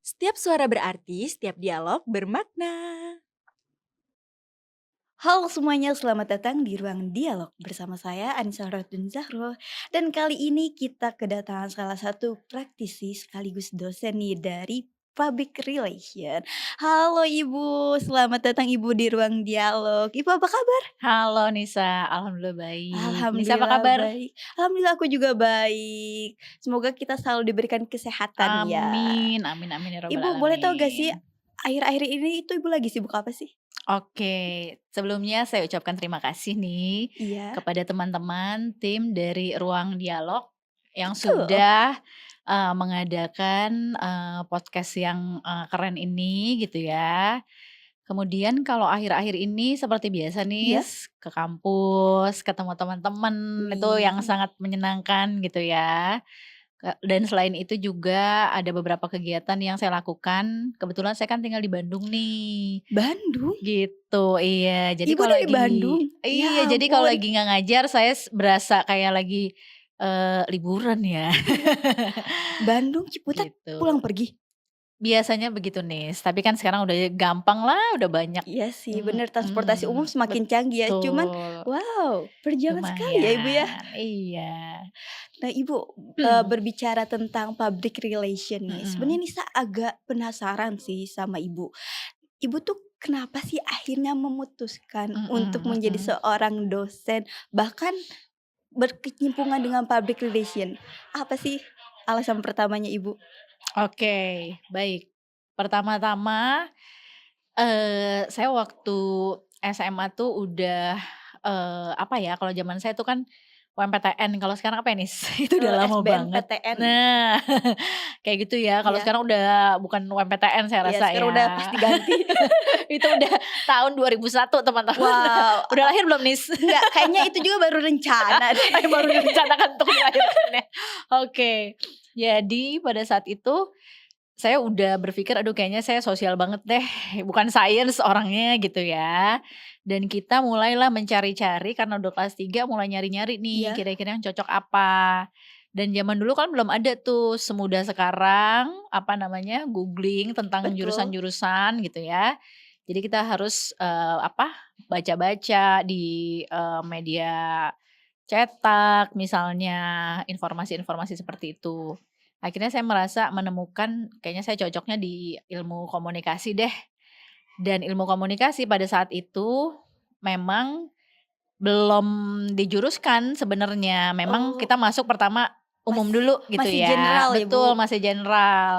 Setiap suara berarti, setiap dialog bermakna. Halo semuanya, selamat datang di Ruang Dialog bersama saya Anissa Ratun Zahro. Dan kali ini kita kedatangan salah satu praktisi sekaligus dosen nih dari Public Relation. Halo Ibu, selamat datang Ibu di Ruang Dialog. Ibu apa kabar? Halo Nisa, alhamdulillah baik. Nisa apa Alhamdulillah kabar? baik. Alhamdulillah aku juga baik. Semoga kita selalu diberikan kesehatan ya. Amin, amin, amin ya robbal Ibu boleh tahu gak sih alamin. akhir-akhir ini itu Ibu lagi sibuk apa sih? Oke, sebelumnya saya ucapkan terima kasih nih Iya, kepada teman-teman tim dari Ruang Dialog yang betul. sudah mengadakan podcast yang keren ini gitu ya. Kemudian kalau akhir-akhir ini seperti biasa nih Iya. ke kampus, ketemu teman-teman itu yang Wih. sangat menyenangkan gitu ya. Dan selain itu juga ada beberapa kegiatan yang saya lakukan, kebetulan saya kan tinggal di Bandung nih, Bandung? gitu, iya. Jadi Ibu kalau dari lagi Bandung? Ya iya, jadi kalau ampun, lagi nggak ngajar saya berasa kayak lagi, liburan ya, Bandung Ciputat pulang gitu. pergi? Biasanya begitu nih, tapi kan sekarang udah gampang lah, udah banyak Iya sih bener transportasi umum mhm, semakin canggih ya, cuman betul, wow perjuangan sekali ya Ibu ya. lumayan, iya. Nah Ibu, berbicara tentang public relation nih, sebenarnya Mhm, Nisa agak penasaran sih sama Ibu. Ibu tuh kenapa sih akhirnya memutuskan untuk mhm, menjadi mhm. seorang dosen, bahkan berkecimpungan dengan public relation? Apa sih alasan pertamanya Ibu? Oke, baik. Pertama-tama, saya waktu SMA tuh udah, apa ya, kalau zaman saya tuh kan UMPTN, kalau sekarang apa ya, Nis? Itu udah lama banget. SBMPTN? Nah, kayak gitu ya, kalau Iya. sekarang udah bukan UMPTN saya Iya, rasa sekarang udah ya. pasti ganti. Itu udah tahun 2001 teman-teman. Wow, Udah lahir belum, Nis? enggak, kayaknya itu juga baru rencana deh. Baru direncanakan untuk dilahirkan ya. Oke, jadi pada saat itu saya udah berpikir, "Aduh kayaknya saya sosial banget deh, bukan sains orangnya," gitu ya. Dan kita mulailah mencari-cari karena udah kelas 3 mulai nyari-nyari nih Iya, kira-kira yang cocok apa. Dan zaman dulu kan belum ada tuh semudah sekarang, apa namanya, googling tentang betul. jurusan-jurusan gitu ya. Jadi kita harus, apa, baca-baca di, media cetak misalnya, informasi-informasi seperti itu. Akhirnya saya merasa menemukan kayaknya saya cocoknya di ilmu komunikasi deh, dan ilmu komunikasi pada saat itu memang belum dijuruskan sebenarnya, memang Oh, kita masuk pertama umum mas dulu gitu masih ya, general ya, betul Bu? masih general.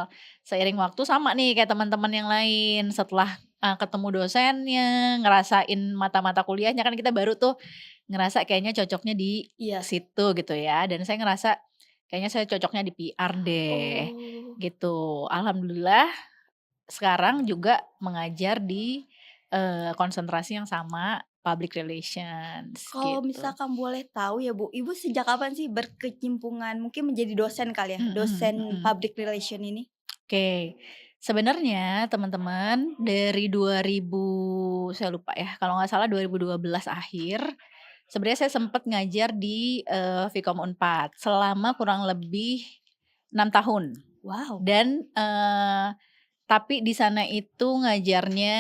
Seiring waktu sama nih kayak teman-teman yang lain, setelah, ketemu dosennya, ngerasain mata-mata kuliahnya kan kita baru tuh ngerasa kayaknya cocoknya di Iya. situ gitu ya, dan saya ngerasa kayaknya saya cocoknya di PR deh, Oh, gitu. Alhamdulillah sekarang juga mengajar di, konsentrasi yang sama, public relations kalau gitu. misalkan boleh tahu ya, Bu, Ibu sejak kapan sih berkecimpungan mungkin menjadi dosen kali ya, Mhm, dosen mhm. public relation ini? Oke, sebenarnya teman-teman dari 2000 saya lupa ya, kalau nggak salah 2012 akhir, sebenarnya saya sempat ngajar di, Vkom Unpad selama kurang lebih 6 tahun Wow, dan, tapi di sana itu ngajarnya,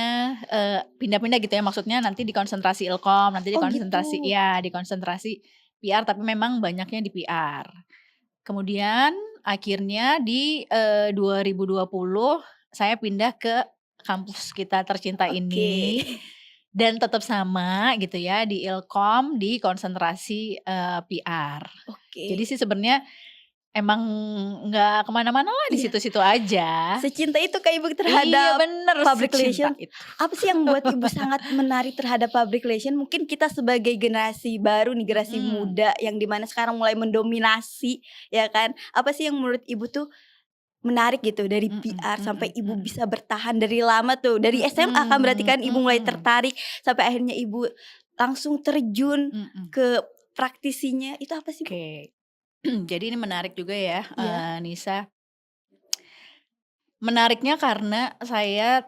pindah-pindah gitu ya, maksudnya nanti di konsentrasi Ilkom, nanti di oh gitu. konsentrasi iya, di konsentrasi PR, tapi memang banyaknya di PR. Kemudian akhirnya di, 2020 saya pindah ke kampus kita tercinta Oke, ini dan tetap sama gitu ya di Ilkom di konsentrasi, PR. oke. Jadi sih sebenarnya emang nggak kemana-mana lah, di Iya. situ-situ aja. Secinta itu Kak Ibu Iya terhadap bener, public secinta relation. itu. Apa sih yang membuat Ibu sangat menarik terhadap public relation? Mungkin kita sebagai generasi baru nih, generasi Mhm, muda yang di mana sekarang mulai mendominasi, ya kan. Apa sih yang menurut Ibu tuh menarik gitu dari mhm, PR sampai mhm, Ibu mhm. bisa bertahan dari lama tuh, dari SMA kan berarti Mhm, kan Ibu mulai mhm, tertarik sampai akhirnya Ibu langsung terjun mhm. ke praktisinya, itu apa sih, Bu? Oke. Jadi ini menarik juga ya, Iya, Nisa. Menariknya karena saya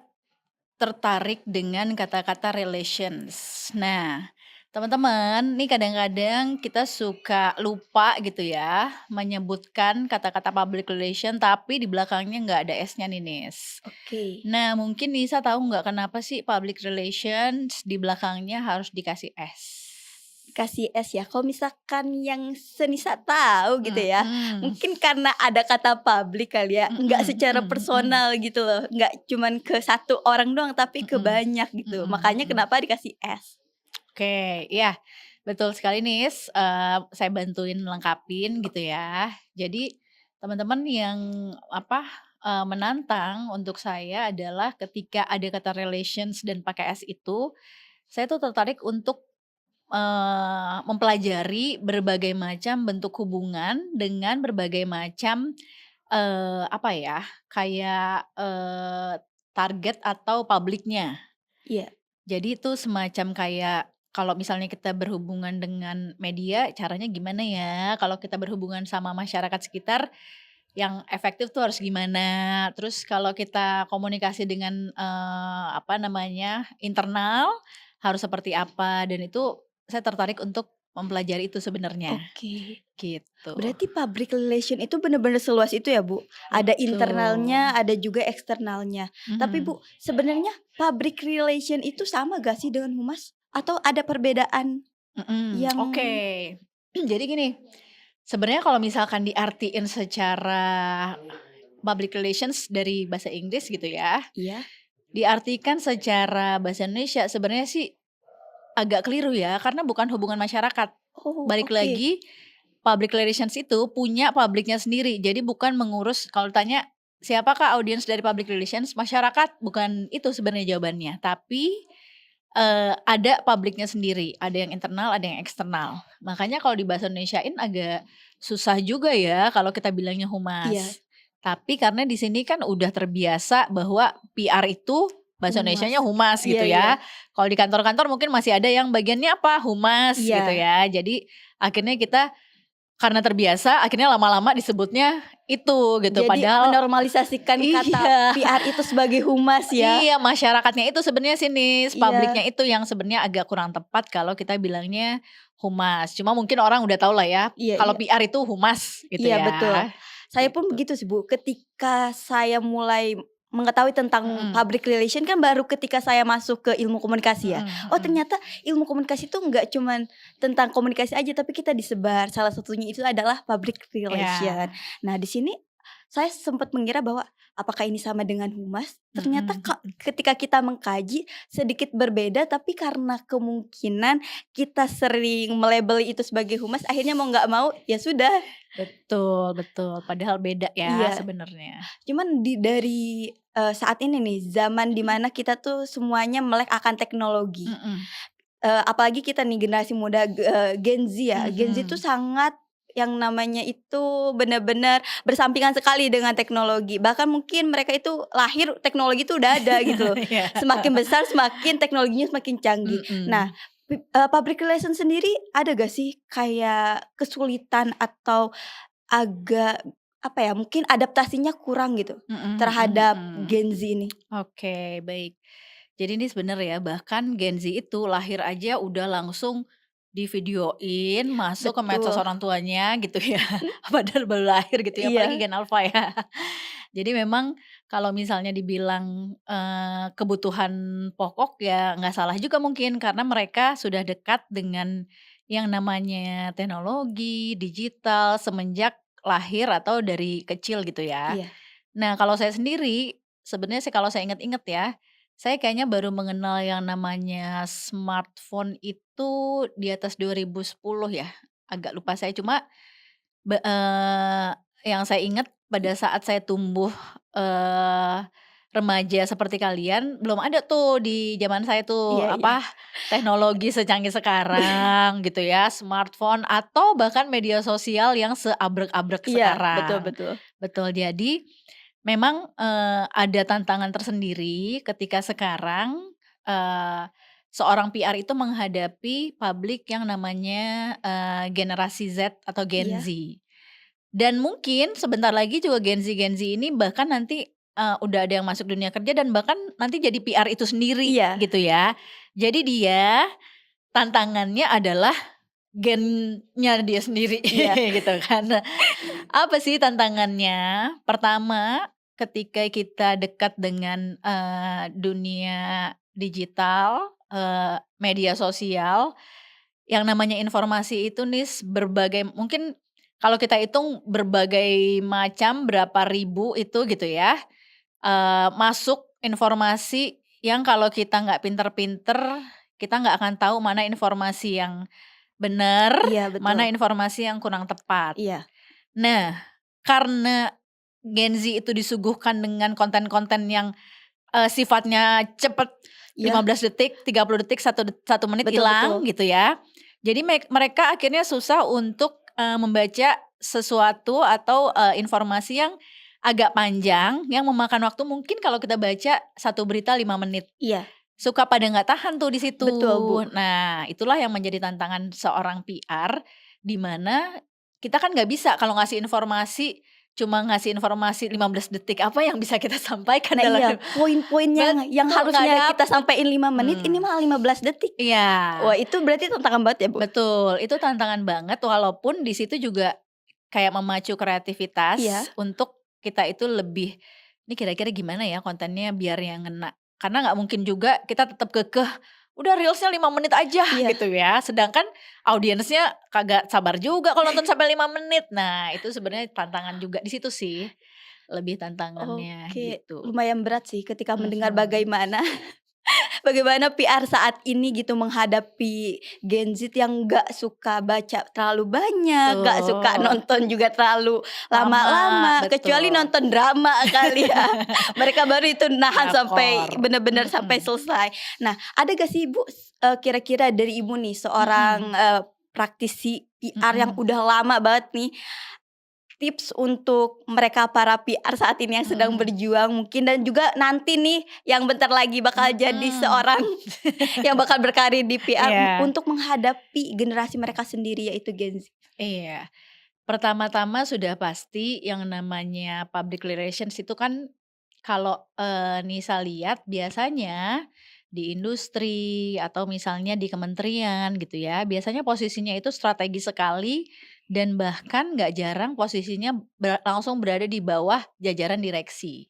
tertarik dengan kata-kata relations. Nah, Teman-teman, nih kadang-kadang kita suka lupa gitu ya, menyebutkan kata-kata public relation tapi di belakangnya nggak ada S-nya nih, Nis. Oke. Nah, mungkin Nisa tahu nggak kenapa sih public relations di belakangnya harus dikasih S? Kasih S ya, kalau misalkan yang senisa tahu gitu ya, Mhm, mungkin karena ada kata publik kali ya, nggak mhm secara mhm mhm, personal gitu loh, nggak cuman ke satu orang doang tapi ke mhm, banyak gitu, mhm makanya mhm. kenapa dikasih S. Oke, iya, betul sekali Nis, saya bantuin lengkapin gitu ya. Jadi teman-teman yang apa, menantang untuk saya adalah ketika ada kata relations dan pakai S itu, saya tuh tertarik untuk, mempelajari berbagai macam bentuk hubungan dengan berbagai macam, apa ya, kayak, target atau publiknya. Iya. Jadi itu semacam kayak kalau misalnya kita berhubungan dengan media caranya gimana ya, kalau kita berhubungan sama masyarakat sekitar yang efektif tuh harus gimana, terus kalau kita komunikasi dengan, apa namanya, internal harus seperti apa dan itu saya tertarik untuk mempelajari itu sebenarnya, Oke. gitu. Berarti public relation itu benar-benar seluas itu ya, Bu? Ada internalnya, Betul, ada juga eksternalnya. Tapi mhm, Bu, sebenarnya public relation itu sama gak sih dengan humas? Atau ada perbedaan mhm, yang oke. Jadi gini, sebenarnya kalau misalkan diartiin secara public relations dari bahasa Inggris gitu ya, iya? diartikan secara bahasa Indonesia sebenarnya sih agak keliru ya, karena bukan hubungan masyarakat. Oh, Balik oke. lagi, public relations itu punya publiknya sendiri. Jadi bukan mengurus kalau tanya, "Siapakah audiens dari public relations?" Masyarakat, bukan itu sebenarnya jawabannya. Tapi, ada publiknya sendiri, ada yang internal, ada yang eksternal. Makanya kalau di bahasa Indonesiain agak susah juga ya kalau kita bilangnya Iya, humas. Tapi karena di sini kan udah terbiasa bahwa PR itu bahasa humas. Indonesianya humas Iya gitu iya. ya. Kalau di kantor-kantor mungkin masih ada yang bagiannya apa, humas gitu Iya. ya. Jadi akhirnya kita karena terbiasa akhirnya lama-lama disebutnya itu gitu. Jadi Padahal menormalisasikan kata iya. PR itu sebagai humas ya? Iya, masyarakatnya itu sebenarnya sinis, Iya. publiknya itu yang sebenarnya agak kurang tepat kalau kita bilangnya humas. Cuma mungkin orang udah tahu lah ya, Iya kalau iya. PR itu humas gitu Iya betul. ya, Saya pun gitu. begitu sih Bu, ketika saya mulai mengetahui tentang Mhm, public relation kan baru ketika saya masuk ke ilmu komunikasi ya. mhm Oh mhm. ternyata ilmu komunikasi itu nggak cuman tentang komunikasi aja tapi kita disebar, salah satunya itu adalah public relation. Iya, Nah di sini saya sempat mengira bahwa apakah ini sama dengan humas? Ternyata mhm mhm. ketika kita mengkaji sedikit berbeda tapi karena kemungkinan kita sering melabeli itu sebagai humas akhirnya mau nggak mau ya sudah. Betul betul, padahal beda ya Iya, sebenarnya. cuman dari, saat ini nih zaman dimana kita tuh semuanya melek akan teknologi, Mhm, apalagi kita nih generasi muda, Gen Z ya, Gen Z tuh mhm. sangat yang namanya itu benar-benar bersampingan sekali dengan teknologi, bahkan mungkin mereka itu lahir teknologi itu udah ada gitu loh, Iya, semakin besar semakin teknologinya semakin canggih. Nah, mhm. public relation sendiri ada gak sih kayak kesulitan atau agak, apa ya, mungkin adaptasinya kurang gitu, Mhm mhm terhadap mhm. Gen Z ini. Oke, baik. Jadi ini sebener ya, bahkan Gen Z itu lahir aja udah langsung divideoin, masuk ke medsos Betul. orang tuanya gitu ya, padahal baru lahir gitu ya, apalagi Iya Gen Alpha ya. Jadi memang kalau misalnya dibilang, kebutuhan pokok ya nggak salah juga mungkin, karena mereka sudah dekat dengan yang namanya teknologi, digital, semenjak lahir atau dari kecil gitu ya. iya Nah, kalau saya sendiri, sebenarnya sih kalau saya inget-inget ya, saya kayaknya baru mengenal yang namanya smartphone itu di atas 2010 ya, agak lupa saya. Cuma yang saya ingat pada saat saya tumbuh, eee, remaja seperti kalian, belum ada tuh di zaman saya tuh, iya iya. apa, teknologi secanggih sekarang gitu ya, smartphone atau bahkan media sosial yang seabrek-abrek Iya, betul sekarang. betul. Betul, jadi memang, ada tantangan tersendiri ketika sekarang, seorang PR itu menghadapi publik yang namanya, generasi Z atau Gen Iya Z. Dan mungkin sebentar lagi juga Gen Z ini bahkan nanti, udah ada yang masuk dunia kerja dan bahkan nanti jadi PR itu sendiri iya gitu ya. Jadi dia tantangannya adalah gennya dia sendiri Iya. gitu kan. Nah, apa sih tantangannya? Pertama, ketika kita dekat dengan, dunia digital, media sosial, yang namanya informasi itu nis berbagai mungkin kalau kita hitung berbagai macam berapa ribu itu gitu ya, masuk informasi yang kalau kita nggak pinter-pinter, kita nggak akan tahu mana informasi yang benar, Iya, mana betul. informasi yang kurang tepat. Iya. Nah, karena Gen Z itu disuguhkan dengan konten-konten yang, sifatnya cepet, Iya, 15 detik, 30 detik, 1 menit betul betul. hilang gitu ya. Jadi mereka akhirnya susah untuk, membaca sesuatu atau, informasi yang agak panjang yang memakan waktu mungkin kalau kita baca satu berita 5 menit. Iya, Suka pada nggak tahan tuh di situ. betul, Bu. Nah, itulah yang menjadi tantangan seorang PR, di mana kita kan nggak bisa kalau ngasih informasi, cuma ngasih informasi 15 detik, apa yang bisa kita sampaikan Nah dalam iya, poin-poin yang betul, nggak harusnya kita dapet. sampein 5 menit, ini malah 15 detik. Iya, Wah, itu berarti tantangan banget ya, Bu? betul, itu tantangan banget walaupun di situ juga kayak memacu Iya, kreativitas untuk kita itu lebih, "Ini kira-kira gimana ya kontennya biar yang ngena?" Karena nggak mungkin juga kita tetap kekeh, "Udah reelsnya 5 menit aja," iya. gitu ya. Sedangkan audiensnya kagak sabar juga kalau nonton sampai 5 menit. Nah, itu sebenarnya tantangan juga di situ sih, lebih tantangannya Oke, gitu. lumayan berat sih ketika mendengar Mhm. bagaimana PR saat ini gitu menghadapi Gen Z yang nggak suka baca terlalu banyak, nggak suka Betul, nonton juga terlalu lama, lama-lama, kecuali betul. nonton drama kali ya. Mereka baru itu nahan sampai Drakor, benar-benar sampai mhm, selesai. Nah, ada gak sih Ibu, kira-kira dari Ibu nih seorang, mhm, praktisi PR yang mhm, udah lama banget nih, tips untuk mereka para PR saat ini yang sedang mhm, berjuang mungkin dan juga nanti nih yang bentar lagi bakal jadi mhm. seorang yang bakal berkarir di PR Iya, untuk menghadapi generasi mereka sendiri yaitu Gen Z. iya. Pertama-tama sudah pasti yang namanya public relations itu kan kalau, Nisa lihat biasanya di industri atau misalnya di kementerian gitu ya, biasanya posisinya itu strategis sekali dan bahkan nggak jarang posisinya langsung berada di bawah jajaran direksi.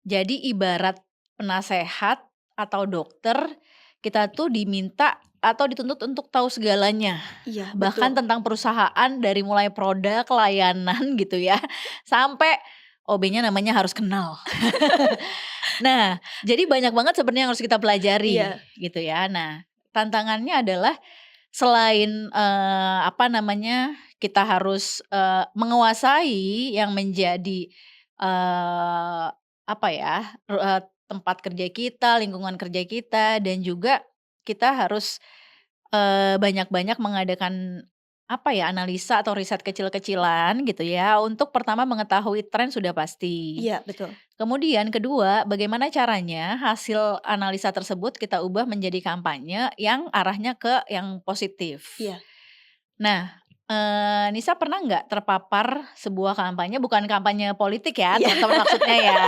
Jadi ibarat penasehat atau dokter, kita tuh diminta atau dituntut untuk tahu segalanya. Iya, Bahkan betul. tentang perusahaan dari mulai produk, layanan gitu ya, sampai OB-nya namanya harus kenal. Nah, jadi banyak banget sebenarnya yang harus kita pelajari Iya, gitu ya. Nah, tantangannya adalah selain, apa namanya, kita harus, menguasai yang menjadi, apa ya, tempat kerja kita, lingkungan kerja kita, dan juga kita harus, banyak-banyak mengadakan, apa ya, analisa atau riset kecil-kecilan gitu ya, untuk pertama mengetahui tren sudah pasti. iya betul. Kemudian kedua, bagaimana caranya hasil analisa tersebut kita ubah menjadi kampanye yang arahnya ke yang positif. Iya, Nah, Nisa pernah nggak terpapar sebuah kampanye, bukan kampanye politik ya iya. teman-teman maksudnya ya.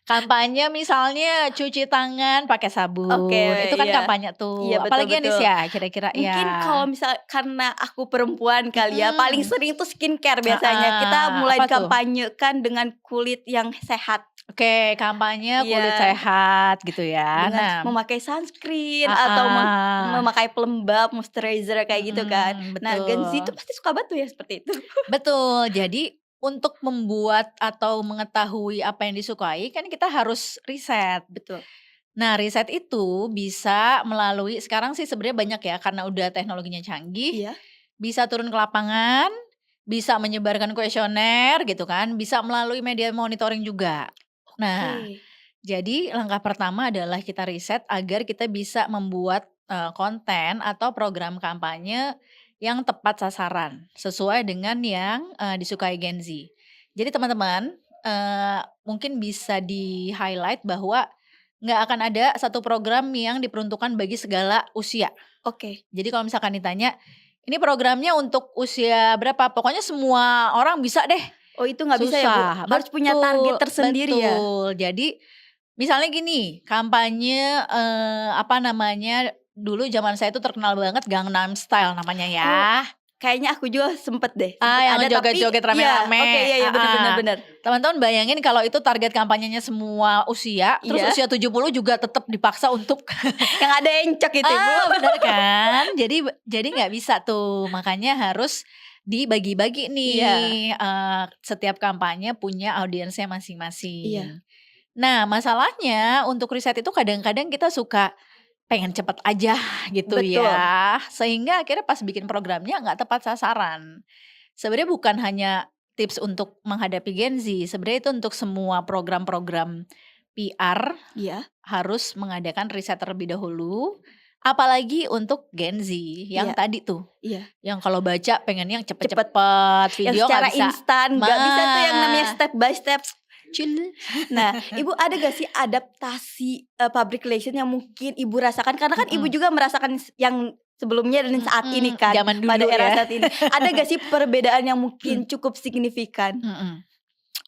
Kampanye misalnya cuci tangan pakai Oke, sabun, itu kan iya. kampanye Iya, tuh. betul Apalagi ya Nis betul. ya, kira-kira Mungkin ya? kalau misal karena aku perempuan kali ya, paling Mhm, sering tuh skincare biasanya. Kita heeh, mulai apa tuh? dikampanyekan dengan kulit yang sehat. Oke, kampanye kulit Iya. sehat gitu ya. Dengan Nah, memakai sunscreen atau heeh, memakai pelembab, moisturizer kayak gitu kan. Nah, Gen Z itu betul. pasti suka banget tuh ya seperti itu. Betul, jadi untuk membuat atau mengetahui apa yang disukai kan kita harus riset. Betul. Nah, riset itu bisa melalui sekarang sih sebenarnya banyak ya karena udah teknologinya canggih, Iya, bisa turun ke lapangan, bisa menyebarkan kuesioner gitu kan, bisa melalui media monitoring juga. oke. Nah, jadi langkah pertama adalah kita riset agar kita bisa membuat, konten atau program kampanye yang tepat sasaran, sesuai dengan yang, disukai Gen Z. Jadi teman-teman, mungkin bisa di-highlight bahwa nggak akan ada satu program yang diperuntukkan bagi segala usia. Oke. Jadi kalau misalkan ditanya, "Ini programnya untuk usia berapa?" Pokoknya semua orang bisa deh, Oh, itu nggak bisa ya, Bu? susah. Harus punya target Betul, tersendiri ya? betul. Jadi misalnya gini, kampanye, apa namanya, dulu zaman saya itu terkenal banget Gangnam Style namanya Oh, ya. kayaknya aku juga sempet deh, sempet Yang ada tapi joget-joget iya, rame-rame. oke, iya iya, bener bener Heeh. bener. Teman-teman bayangin kalau itu target kampanyenya semua usia, terus Iya, usia 70 juga tetap dipaksa untuk yang ada encok itu, Ibu. bener kan? Jadi nggak bisa tuh, makanya harus dibagi-bagi Iya, nih, setiap kampanye punya audiensnya iya, masing-masing. Nah, masalahnya untuk riset itu kadang-kadang kita suka pengen cepet aja gitu betul. ya, sehingga akhirnya pas bikin programnya nggak tepat sasaran. Sebenarnya bukan hanya tips untuk menghadapi Gen Z, sebenarnya itu untuk semua program-program PR Iya, harus mengadakan riset terlebih dahulu, apalagi untuk Gen Z yang iya, tadi tuh, iya. yang kalau baca pengen yang Cepet, cepet-cepet, yang video nggak secara bisa. instan, nggak bisa tuh yang namanya step by step. Chill. Nah, Ibu ada gak sih adaptasi, public relation yang mungkin Ibu rasakan? Karena kan Ibu Mhm, juga merasakan yang sebelumnya dan saat ini kan, zaman pada dulu era ya. saat ini. Ada gak sih perbedaan yang mungkin cukup signifikan? Mhm,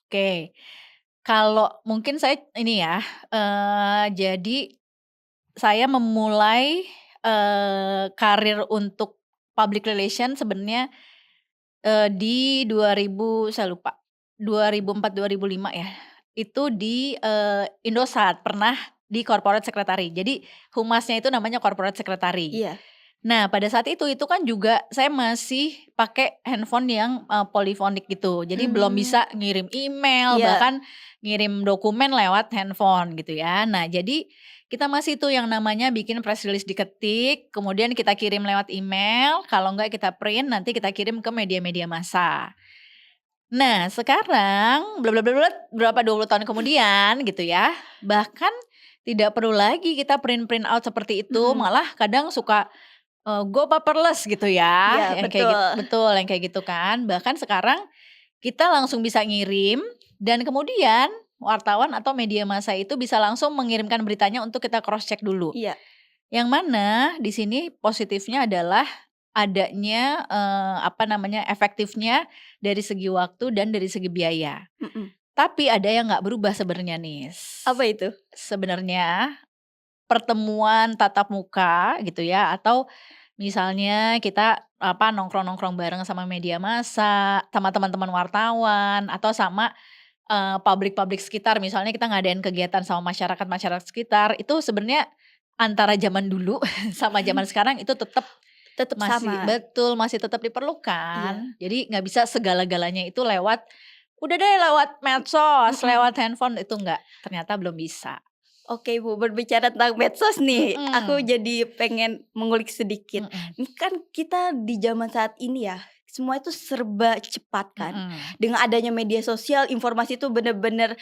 oke. Kalau mungkin saya ini ya, jadi saya memulai, karir untuk public relation sebenarnya, di 2000 saya lupa, 2004, 2005 ya. Itu di, Indosat, pernah di corporate secretary. Jadi humasnya itu namanya corporate secretary. Iya. Nah, pada saat itu kan juga saya masih pakai handphone yang, polyphonic gitu. Jadi belum Mmm, bisa ngirim email, iya, bahkan ngirim dokumen lewat handphone gitu ya. Nah, jadi kita masih tuh yang namanya bikin press release diketik, kemudian kita kirim lewat email, kalau enggak kita print, nanti kita kirim ke media-media massa. Nah, sekarang berapa 20 tahun kemudian gitu ya, bahkan tidak perlu lagi kita print-print out seperti itu, mhm, malah kadang suka go paperless gitu ya, iya yang kayak betul, betul, yang kayak gitu kan. Bahkan sekarang kita langsung bisa ngirim dan kemudian wartawan atau media massa itu bisa langsung mengirimkan beritanya untuk kita cross check dulu. iya, Yang mana di sini positifnya adalah adanya, apa namanya, efektifnya dari segi waktu dan dari segi biaya. mhm. Tapi ada yang nggak berubah sebenarnya Nis. Apa itu? Sebenarnya pertemuan tatap muka gitu ya, atau misalnya kita, apa, nongkrong-nongkrong bareng sama media massa, sama teman-teman wartawan, atau sama, publik-publik sekitar, misalnya kita ngadain kegiatan sama masyarakat-masyarakat sekitar, itu sebenarnya antara zaman dulu sama zaman sekarang itu tetap Tetap masih sama, betul, masih tetap iya, diperlukan. Jadi nggak bisa segala-galanya itu lewat, udah deh lewat medsos, mhm. lewat handphone, itu nggak, ternyata belum bisa. Oke Ibu, berbicara tentang medsos nih, aku Mhm. jadi pengen mengulik sedikit. Mhm, Ini kan kita di zaman saat ini ya, semua itu serba cepat kan. mhm, Dengan adanya media sosial, informasi itu bener-bener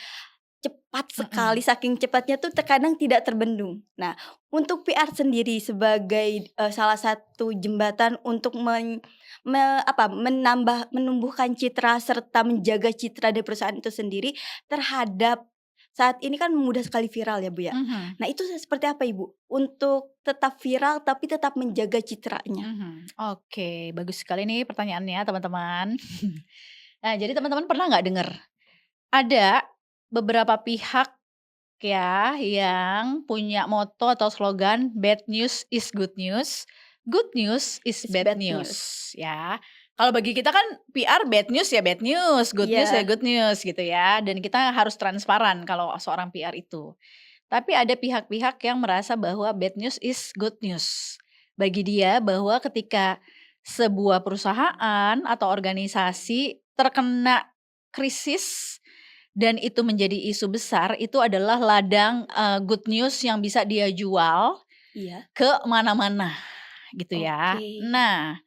cepat sekali, mhm, saking cepatnya tuh terkadang tidak terbendung. Nah, untuk PR sendiri sebagai, salah satu jembatan untuk menumbuhkan citra serta menjaga citra dari perusahaan itu sendiri terhadap saat ini kan mudah sekali viral ya, Bu, ya. mhm, Nah, itu seperti apa, Ibu? Untuk tetap viral tapi tetap menjaga citranya? mhm. Oke, bagus sekali nih pertanyaannya teman-teman. Nah, jadi teman-teman pernah nggak dengar, ada beberapa pihak ya yang punya moto atau slogan, "Bad news is good news is It's bad bad news," news. ya. Kalau bagi kita kan PR bad news ya bad news, good news ya Iya, good news gitu ya, dan kita harus transparan kalau seorang PR itu. Tapi ada pihak-pihak yang merasa bahwa bad news is good news. Bagi dia bahwa ketika sebuah perusahaan atau organisasi terkena krisis dan itu menjadi isu besar, itu adalah ladang, good news yang bisa dia jual iya, ke mana-mana gitu ya. oke. Nah,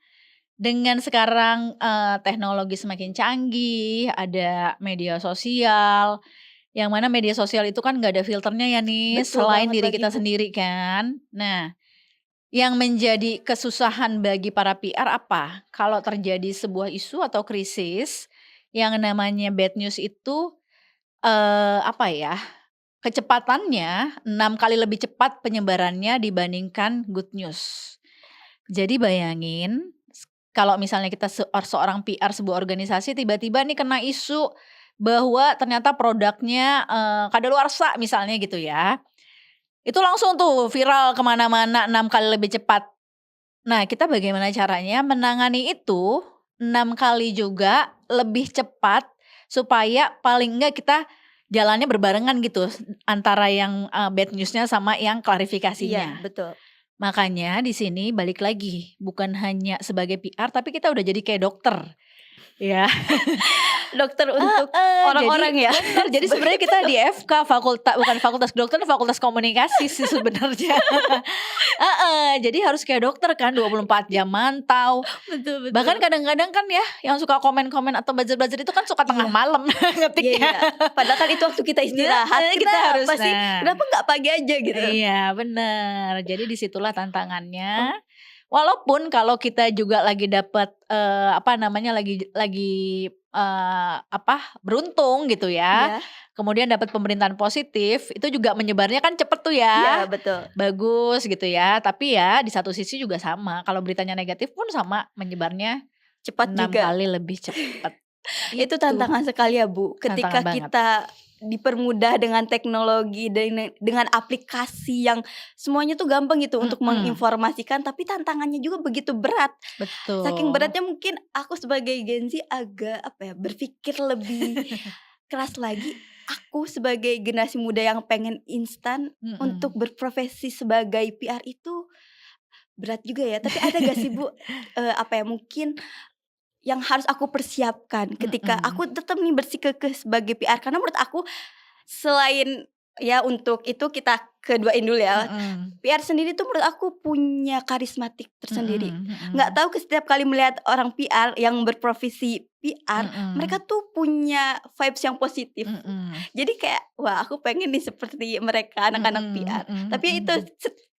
dengan sekarang, teknologi semakin canggih, ada media sosial, yang mana media sosial itu kan nggak ada filternya ya nih, Betul selain banget diri lagi, kita Bu. sendiri kan. Nah, yang menjadi kesusahan bagi para PR apa? Kalau terjadi sebuah isu atau krisis, yang namanya bad news itu, apa ya, kecepatannya 6 kali lebih cepat penyebarannya dibandingkan good news. Jadi bayangin, kalau misalnya kita seorang PR sebuah organisasi tiba-tiba nih kena isu bahwa ternyata produknya, kadaluarsa misalnya gitu ya. Itu langsung tuh viral kemana-mana 6 kali lebih cepat. Nah, kita bagaimana caranya menangani itu 6 kali juga lebih cepat supaya paling enggak kita jalannya berbarengan gitu antara yang bad news-nya sama yang Iya, klarifikasinya. betul. Makanya di sini balik lagi bukan hanya sebagai PR tapi kita udah jadi kayak dokter. Ya. Dokter untuk Jadi orang-orang ya. bener, jadi sebenarnya kita di FK bukan fakultas kedokteran, fakultas komunikasi sih sebenarnya. Jadi harus kayak dokter kan 24 jam mantau. Betul, betul. Bahkan kadang-kadang kan ya yang suka komen-komen atau buzzer-buzzer itu kan suka tengah Iya. malam Iya, ngetiknya. iya. Padahal kan itu waktu kita istirahat, Kita kita harus pasti kenapa nggak pagi aja gitu. Iya bener, jadi disitulah tantangannya. Walaupun kalau kita juga lagi dapat beruntung gitu ya. Iya, Kemudian dapat pemerintahan positif, itu juga menyebarnya kan cepet tuh iya ya. betul. Bagus gitu ya. Tapi ya di satu sisi juga sama. Kalau beritanya negatif pun sama menyebarnya Cepat 6 juga. kali lebih cepat. Itu Itu tantangan sekali ya Bu, ketika tantangan banget. kita dipermudah dengan teknologi dengan aplikasi yang semuanya tuh gampang gitu untuk menginformasikan, tapi tantangannya juga begitu berat. Saking Betul. beratnya mungkin aku sebagai Gen Z agak berpikir lebih keras lagi. Aku sebagai generasi muda yang pengen instan untuk berprofesi sebagai PR itu berat juga ya. Tapi ada gak sih Bu mungkin yang harus aku persiapkan ketika aku tetap nih bersikukuh sebagai PR, karena menurut aku selain ya untuk itu kita keduain dulu ya. PR sendiri tuh menurut aku punya karismatik tersendiri. Nggak tahu setiap kali melihat orang PR yang berprofesi PR, mereka tuh punya vibes yang positif. Jadi kayak wah aku pengen nih seperti mereka anak-anak PR. Tapi itu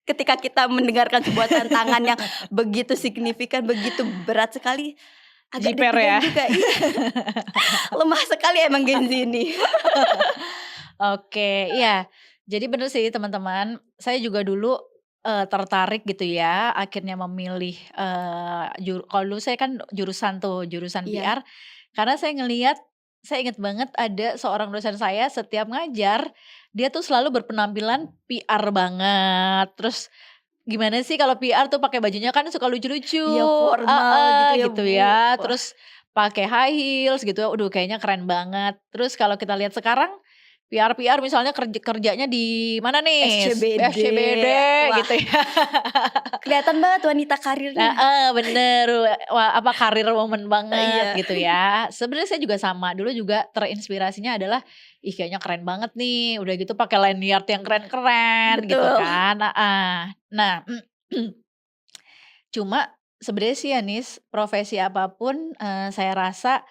ketika kita mendengarkan sebuah tantangan yang begitu signifikan, begitu berat sekali, agak Jiper deg-degan ya. juga. Iya. Lemah sekali emang Gen Z ini. Oke, iya. Jadi bener sih teman-teman, saya juga dulu tertarik gitu ya, akhirnya memilih kalau dulu saya kan jurusan Iya. PR, karena saya inget banget ada seorang dosen saya setiap ngajar, dia tuh selalu berpenampilan PR banget. Terus gimana sih kalau PR tuh pakai bajunya kan suka lucu-lucu, Iya, formal gitu ya, gitu Bu. ya. Wah. Terus pakai high heels gitu, aduh kayaknya keren banget. Terus kalau kita lihat sekarang PR misalnya kerjanya di mana nih? SCBD. Wah, gitu ya. kelihatan banget wanita karirnya. Bener. Wah, karir woman banget Iya. gitu ya. Sebenarnya saya juga sama, dulu juga terinspirasinya adalah, ih kayaknya keren banget nih, udah gitu pakai lanyard yang keren-keren gitu Betul. kan. Nah, cuma sebenarnya sih ya Nis, profesi apapun saya rasa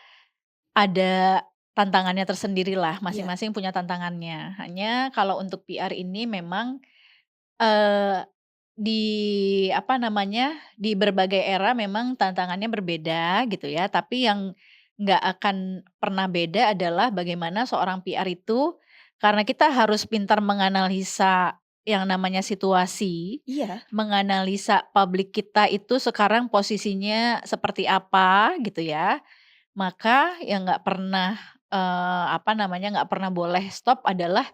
ada tantangannya tersendiri lah, Iya. masing-masing punya tantangannya. Hanya kalau untuk PR ini memang eee, di berbagai era memang tantangannya berbeda gitu ya, tapi yang nggak akan pernah beda adalah bagaimana seorang PR itu, karena kita harus pintar menganalisa yang namanya situasi, Iya. menganalisa publik kita itu sekarang posisinya seperti apa gitu ya. Maka yang nggak pernah, nggak pernah boleh stop adalah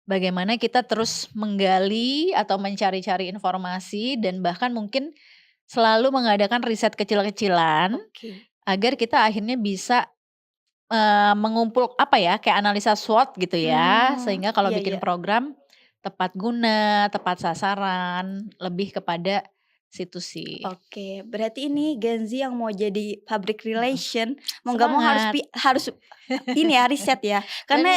bagaimana kita terus menggali atau mencari-cari informasi dan bahkan mungkin selalu mengadakan riset kecil-kecilan Oke. agar kita akhirnya bisa, kayak analisa SWOT gitu ya, sehingga kalau Iya, bikin iya. program tepat guna, tepat sasaran, lebih kepada situ sih. Oke, berarti ini Gen Z yang mau jadi public relation, mau nggak mau Semangat. harus ini ya riset ya. Karena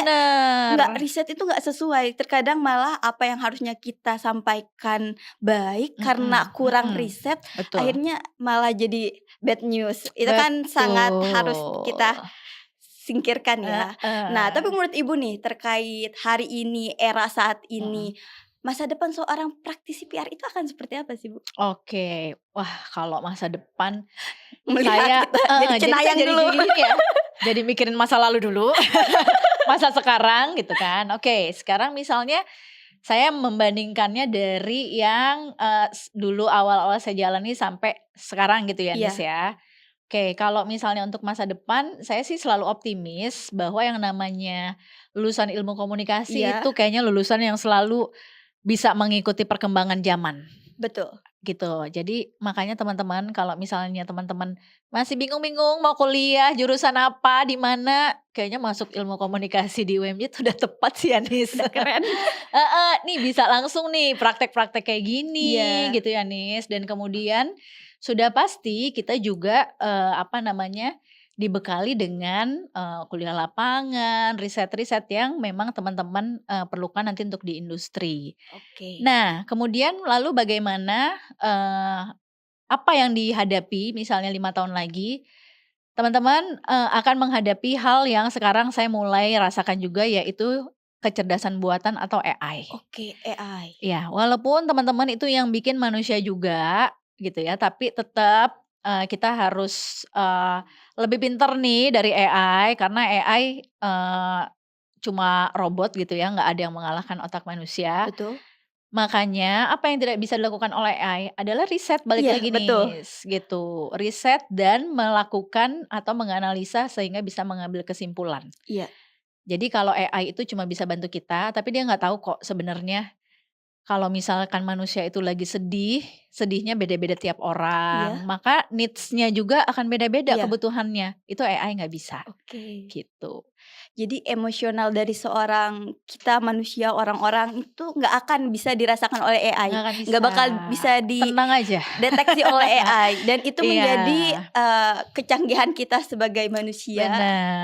nggak Bener. riset itu nggak sesuai. Terkadang malah apa yang harusnya kita sampaikan baik karena kurang riset, Betul. akhirnya malah jadi bad news. Itu kan sangat harus kita singkirkan ya. Nah, tapi menurut Ibu nih terkait hari ini, era saat ini, masa depan seorang praktisi PR itu akan seperti apa sih Bu? Oke. Wah, kalau masa depan Melihat kita jadi cenayang dulu. gini ya, jadi mikirin masa lalu dulu, masa sekarang gitu kan. Oke, sekarang misalnya saya membandingkannya dari yang dulu awal-awal saya jalani sampai sekarang gitu ya, Iya. Nis ya. Oke, kalau misalnya untuk masa depan, saya sih selalu optimis bahwa yang namanya lulusan ilmu komunikasi Iya. itu kayaknya lulusan yang selalu bisa mengikuti perkembangan zaman. Betul. Gitu. Jadi makanya teman-teman kalau misalnya teman-teman masih bingung-bingung mau kuliah jurusan apa, di mana, kayaknya masuk ilmu komunikasi di UMY itu udah tepat sih Anis. Udah keren. Heeh, nih bisa langsung nih praktek-praktek kayak gini Iya. gitu ya Nis. Dan kemudian sudah pasti kita juga dibekali dengan kuliah lapangan, riset-riset yang memang teman-teman perlukan nanti untuk di industri. Oke. Nah, kemudian lalu bagaimana apa yang dihadapi misalnya 5 tahun lagi, teman-teman akan menghadapi hal yang sekarang saya mulai rasakan juga yaitu kecerdasan buatan atau AI. Oke, AI. Ya, walaupun teman-teman itu yang bikin manusia juga gitu ya, tapi tetap kita harus lebih pinter nih dari AI karena AI cuma robot gitu ya, nggak ada yang mengalahkan otak manusia. Betul. Makanya apa yang tidak bisa dilakukan oleh AI adalah riset, balik Iya, lagi betul. Nis, gitu. Riset dan melakukan atau menganalisa sehingga bisa mengambil kesimpulan. Iya. Jadi kalau AI itu cuma bisa bantu kita, tapi dia nggak tahu kok sebenarnya kalau misalkan manusia itu lagi sedih, sedihnya beda-beda tiap orang, Iya. maka needs-nya juga akan beda-beda Iya. kebutuhannya. Itu AI nggak bisa, Oke. gitu. Jadi emosional dari seorang kita manusia, orang-orang itu nggak akan bisa dirasakan oleh AI. Nggak akan Nggak bakal bisa tenang aja. dideteksi oleh AI. Dan itu Iya. menjadi kecanggihan kita sebagai manusia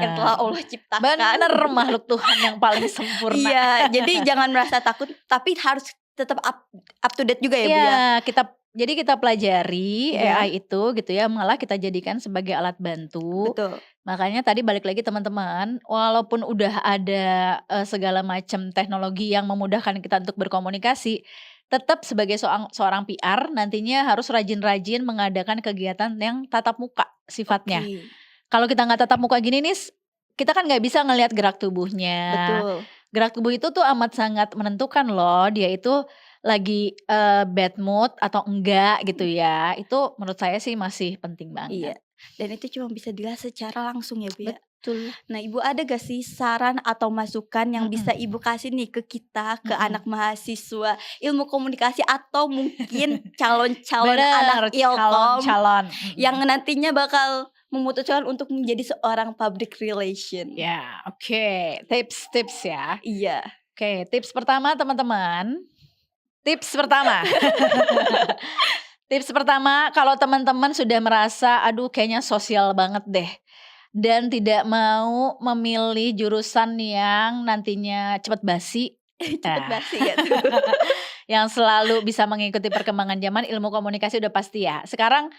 yang telah Allah ciptakan. Bener, makhluk Tuhan yang paling sempurna. Iya, jadi jangan merasa takut, tapi harus tetap up to date juga ya Bu ya. Iya, kita pelajari Iya. AI itu gitu ya, malah kita jadikan sebagai alat bantu. Betul. Makanya tadi balik lagi teman-teman, walaupun udah ada segala macam teknologi yang memudahkan kita untuk berkomunikasi, tetap sebagai seorang PR nantinya harus rajin-rajin mengadakan kegiatan yang tatap muka sifatnya. Oke. Kalau kita nggak tatap muka gini nih, kita kan nggak bisa ngelihat gerak tubuhnya. Betul. Gerak tubuh itu tuh amat sangat menentukan loh, dia itu lagi bad mood atau enggak gitu ya. Itu menurut saya sih masih penting Iya. banget. Dan itu cuma bisa dilihat secara langsung ya Bu ya. Betul. Nah Ibu ada gak sih saran atau masukan yang bisa Ibu kasih nih ke kita, ke anak mahasiswa ilmu komunikasi atau mungkin calon-calon anak ilkom calon. yang nantinya bakal memutuskan untuk menjadi seorang public relation? Ya, oke. Tips-tips ya. Iya. Oke, tips pertama teman-teman. Tips pertama. Tips pertama, kalau teman-teman sudah merasa aduh kayaknya sosial banget deh dan tidak mau memilih jurusan yang nantinya cepat basi. Cepet Nah, basi ya tuh. yang selalu bisa mengikuti perkembangan zaman, ilmu komunikasi udah pasti ya. Sekarang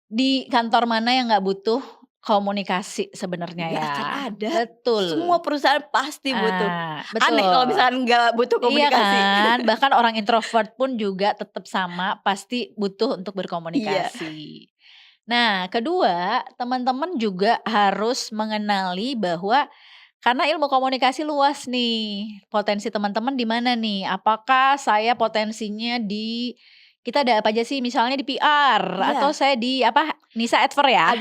di kantor mana yang nggak butuh komunikasi sebenarnya Nggak ya? akan ada. Betul. Semua perusahaan pasti butuh. Betul. Aneh kalau misalkan nggak butuh komunikasi. Iya kan, bahkan orang introvert pun juga tetap sama, pasti butuh untuk berkomunikasi. Nah, kedua, teman-teman juga harus mengenali bahwa karena ilmu komunikasi luas nih, potensi teman-teman di mana nih? Apakah saya potensinya kita ada apa aja sih? Misalnya di PR atau saya di Nisa Adver ya?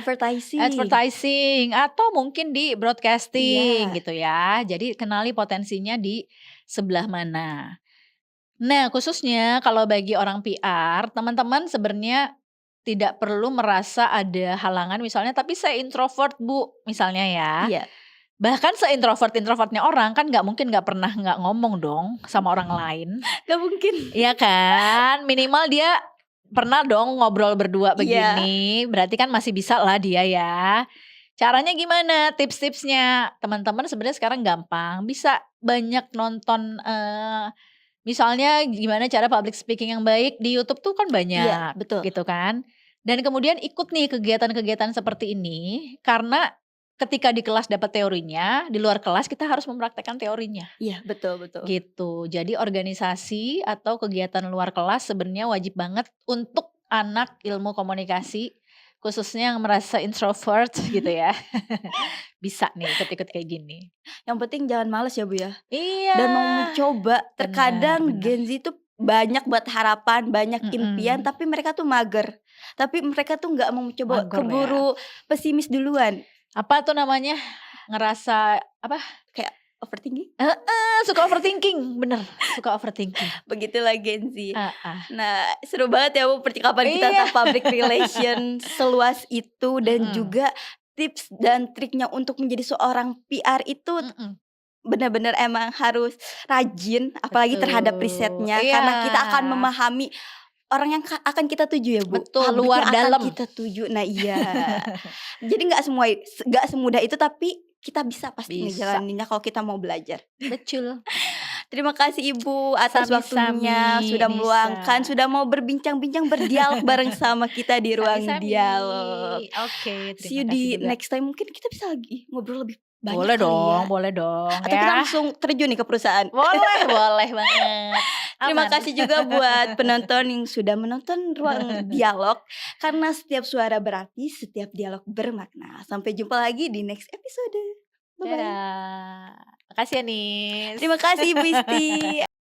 Advertising atau mungkin di broadcasting gitu ya. Jadi kenali potensinya di sebelah mana. Nah, khususnya kalau bagi orang PR, teman-teman sebenarnya tidak perlu merasa ada halangan misalnya, tapi saya introvert Bu, misalnya ya. Iya. Bahkan se-introvert-introvertnya orang kan nggak mungkin nggak pernah nggak ngomong dong sama orang lain. Gak mungkin. Iya kan, minimal dia pernah dong ngobrol berdua begini, berarti kan masih bisa lah dia ya. Caranya gimana? Tips-tipsnya teman-teman sebenarnya sekarang gampang, bisa banyak nonton misalnya gimana cara public speaking yang baik di YouTube tuh kan banyak, Iya, betul. gitu kan. Dan kemudian ikut nih kegiatan-kegiatan seperti ini, karena ketika di kelas dapat teorinya, di luar kelas kita harus mempraktekkan teorinya. Iya, betul. Gitu. Jadi organisasi atau kegiatan luar kelas sebenarnya wajib banget untuk anak ilmu komunikasi, khususnya yang merasa introvert gitu ya. Bisa nih ikut-ikut kayak gini. Yang penting jangan males ya Bu ya. Iya. Dan mau mencoba. Terkadang benar. Gen Z itu banyak buat harapan, banyak impian, tapi mereka tuh mager. Tapi mereka tuh nggak mau mencoba, Mager keburu pesimis duluan. Apa tuh namanya? Ngerasa apa? Kayak overthinking? Suka overthinking, bener, suka overthinking. Begitulah Gen Z. Heeh. Nah, seru banget ya Bu percakapan kita Iya. tentang public relation seluas itu dan Mhm. juga tips dan triknya untuk menjadi seorang PR itu Mhm. benar-benar emang harus rajin, apalagi terhadap Betul. risetnya Iya. karena kita akan memahami orang yang akan kita tuju ya Bu. Betul, Publik luar yang akan dalam. kita tuju. Nah iya. Jadi nggak semudah itu tapi kita bisa pasti Bisa. ngejalaninnya kalau kita mau belajar. Betul. Terima kasih Ibu atas Sami-sami, waktunya sudah Nisa. meluangkan, sudah mau berbincang-bincang, berdialog bareng sama kita di ruang Sami-sami. dialog. Oke, See you terima kasih di juga. next time. Mungkin kita bisa lagi ngobrol lebih banyak Boleh kali ya. boleh dong Atau kita ya. langsung terjun nih ke perusahaan. Boleh banget. Terima Aman. kasih juga buat penonton yang sudah menonton ruang dialog. Karena setiap suara berarti, setiap dialog bermakna. Sampai jumpa lagi di next episode. Bye-bye. Dadah. Makasih ya, Nis. Terima kasih Ibu Isti.